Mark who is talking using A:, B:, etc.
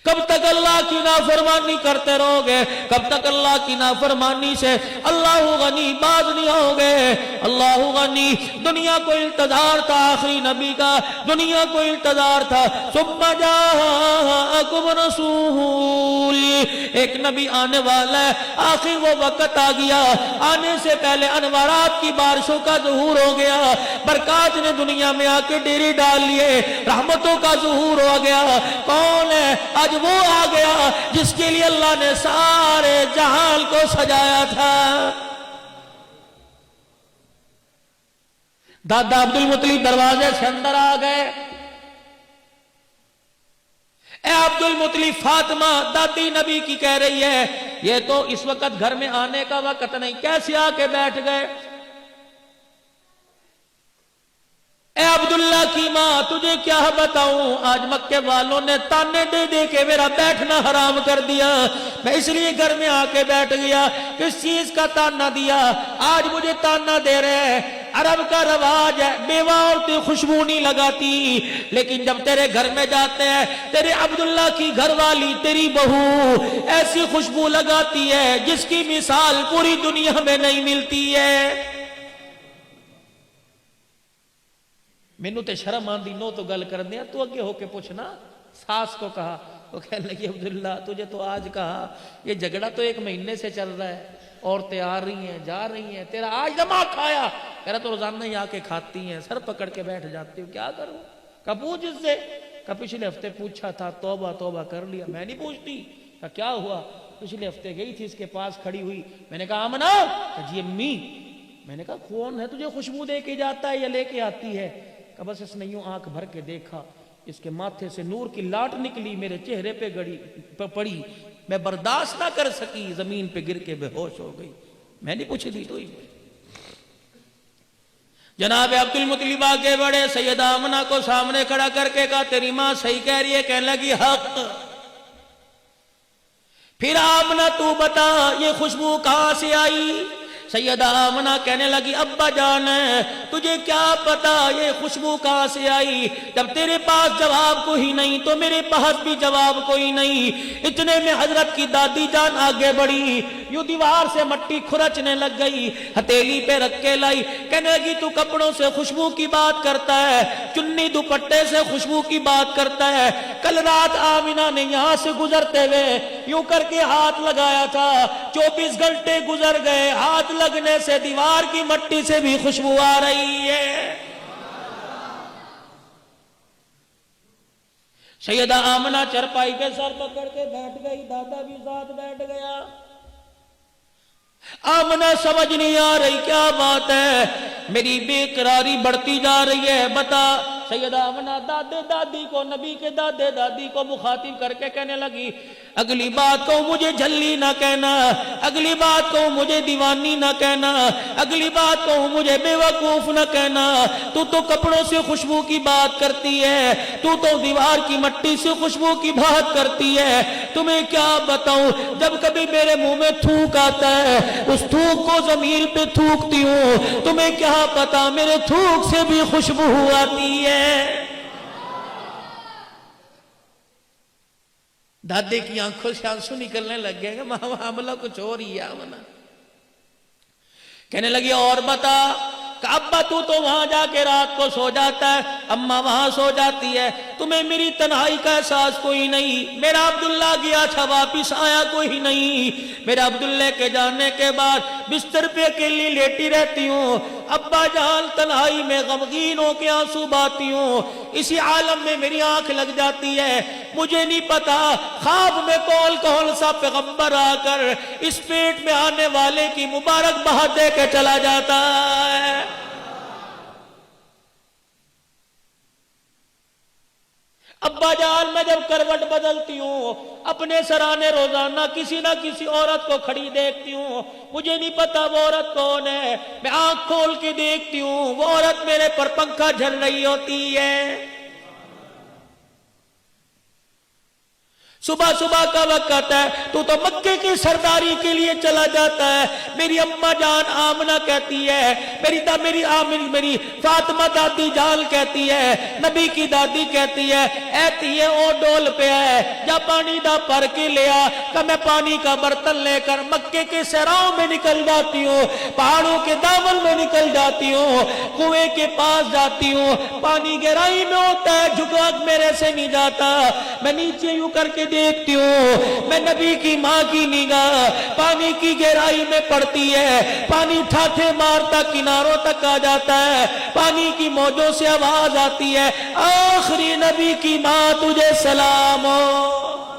A: کب تک اللہ کی نافرمانی کرتے رہو گے؟ کب تک اللہ کی نافرمانی سے اللہ غنی باز نہیں ہوگے؟ اللہ غنی، دنیا کو انتظار تھا آخری نبی کا، دنیا کو انتظار تھا. ثم جاءکم رسول، ایک نبی آنے والا ہے، آخر وہ وقت آ گیا، آنے سے پہلے انوارات کی بارشوں کا ظہور ہو گیا، برکات نے دنیا میں آ کے ڈیرے ڈال لیے، رحمتوں کا ظہور ہو گیا. کون ہے؟ آج وہ آ گیا جس کے لیے اللہ نے سارے جہان کو سجایا تھا. دادا عبد المطلب دروازے سے اندر آ گئے. اے عبد المطلب، فاطمہ دادی نبی کی کہہ رہی ہے یہ تو اس وقت گھر میں آنے کا وقت نہیں، کیسے آ کے بیٹھ گئے؟ اے عبداللہ کی ماں، تجھے کیا بتاؤں، آج مکے والوں نے تانے دے دے کے میرا بیٹھنا حرام کر دیا، میں اس لیے گھر میں آ کے بیٹھ گیا. کس چیز کا تانا دیا؟ آج مجھے تانا دے رہے ہیں. عرب کا رواج ہے بیوہ عورتیں خوشبو نہیں لگاتی، لیکن جب تیرے گھر میں جاتے ہیں تیرے عبداللہ کی گھر والی تیری بہو ایسی خوشبو لگاتی ہے جس کی مثال پوری دنیا میں نہیں ملتی ہے. مینوں تے شرم آندی نو تو گل کر دیا، تو اگے ہو کے پوچھنا. ساس کو کہا، وہ کہنے لگی عبداللہ تجھے تو آج کہا، یہ جھگڑا تو 1 مہینے سے چل رہا ہے، عورتیں آ رہی ہیں جا رہی ہیں، تیرا آج دماغ کھایا. کہہ رہا تو روزانہ ہی آ کے کھاتی ہیں، سر پکڑ کے بیٹھ جاتی ہوں، کیا کروں؟ کہا پوچھ اس سے. کہا پچھلے ہفتے پوچھا تھا، توبہ توبہ کر لیا. میں نہیں پوچھتی. کہا کیا ہوا؟ پچھلے ہفتے گئی تھی اس کے پاس کھڑی ہوئی، میں نے کہا آمنہ. کہا جی امی. میں نے کہا کون ہے تجھے خوشبو دے کے جاتا ہے یا لے کے آتی ہے؟ کہ بس اس نے یوں آنکھ بھر کے دیکھا، اس کے ماتھے سے نور کی لاٹ نکلی، میرے چہرے پہ پڑی، میں برداشت نہ کر سکی، زمین پہ گر کے بے ہوش ہو گئی. میں نہیں پوچھ دی تو ہی. جناب عبد المطلب آگے بڑھے، سیدہ آمنہ کو سامنے کھڑا کر کے کہا تیری ماں صحیح کہہ رہی ہے. کہنے لگی حق. پھر آمنہ تو بتا یہ خوشبو کہاں سے آئی؟ سیدہ آمنہ کہنے لگی ابا جان تجھے کیا پتا یہ خوشبو کہاں سے آئی؟ جب تیرے پاس جواب کوئی نہیں تو میرے پاس بھی جواب کوئی نہیں. اتنے میں حضرت کی دادی جان آگے بڑھی، یوں دیوار سے مٹی کھرچنے لگ گئی، ہتھیلی پہ رکھ کے لائی. کہنے لگی تو کپڑوں سے خوشبو کی بات کرتا ہے، چنی دوپٹے سے خوشبو کی بات کرتا ہے. کل رات آمنہ نے یہاں سے گزرتے ہوئے یوں کر کے ہاتھ لگایا تھا، 24 گھنٹے گزر گئے، ہاتھ لگنے سے دیوار کی مٹی سے بھی خوشبو آ رہی ہے. سیدہ آمنہ چرپائی پہ سر پکڑ کے بیٹھ گئی، دادا بھی ساتھ بیٹھ گیا. آمنہ سمجھ نہیں آ رہی کیا بات ہے، میری بے قراری بڑھتی جا رہی ہے، بتا. سیدہ آمنہ دادے دادی کو، نبی کے دادے دادی کو مخاطب کر کے کہنے لگی اگلی بات کو مجھے جھلی نہ کہنا، اگلی بات کو مجھے دیوانی نہ کہنا، اگلی بات کو مجھے بے وقوف نہ کہنا. تو کپڑوں سے خوشبو کی بات کرتی ہے، تو دیوار کی مٹی سے خوشبو کی بات کرتی ہے. تمہیں کیا بتاؤں، جب کبھی میرے منہ میں تھوک آتا ہے اس تھوک کو زمین پہ تھوکتی ہوں، تمہیں کیا پتا میرے تھوک سے بھی خوشبو آتی ہے. دادے کی آنکھوں سے آنسو نکلنے لگ گئے کہ معاملہ کچھ اور ہی ہے. آمنہ کہنے لگی اور بتا. کہ ابا تو وہاں جا کے رات کو سو جاتا ہے، اماں وہاں سو جاتی ہے، تمہیں میری تنہائی کا احساس کوئی نہیں. میرا عبداللہ گیا تھا واپس آیا کوئی نہیں. میرا عبداللہ کے جانے کے بعد بستر پہ اکیلی لیٹی رہتی ہوں، ابا جان تنہائی میں غمگین ہو کے آنسو بہاتی ہوں. اسی عالم میں میری آنکھ لگ جاتی ہے، مجھے نہیں پتا خواب میں کون سا پیغمبر آ کر اس پیٹ میں آنے والے کی مبارک بہت دے کے چلا جاتا ہے. ابا جان میں جب کروٹ بدلتی ہوں اپنے سرانے روزانہ کسی نہ کسی عورت کو کھڑی دیکھتی ہوں، مجھے نہیں پتا وہ عورت کون ہے. میں آنکھ کھول کے دیکھتی ہوں وہ عورت میرے پر پنکھا جھل رہی ہوتی ہے. صبح صبح کا وقت ہے، تو مکے کی سرداری کے لیے چلا جاتا ہے۔ میری اماں جان آمنہ کہتی ہے، میری فاطمہ دادی جان کہتی ہے، نبی کی دادی کہتی ہے، ایتی ہے او ڈول پہ ہے، جا پانی دا پر کے لیا کہ میں پانی کا برتن لے کر مکے کے صحراؤں میں نکل جاتی ہوں، پہاڑوں کے دامن میں نکل جاتی ہوں، کنویں کے پاس جاتی ہوں، پانی گہرائی میں ہوتا ہے، جھکا میرے سے نہیں جاتا، میں نیچے یوں کر کے دیکھتی ہوں، میں نبی کی ماں کی نگاہ پانی کی گہرائی میں پڑتی ہے، پانی ٹھاٹھے مارتا کناروں تک آ جاتا ہے، پانی کی موجوں سے آواز آتی ہے، آخری نبی کی ماں تجھے سلام ہو۔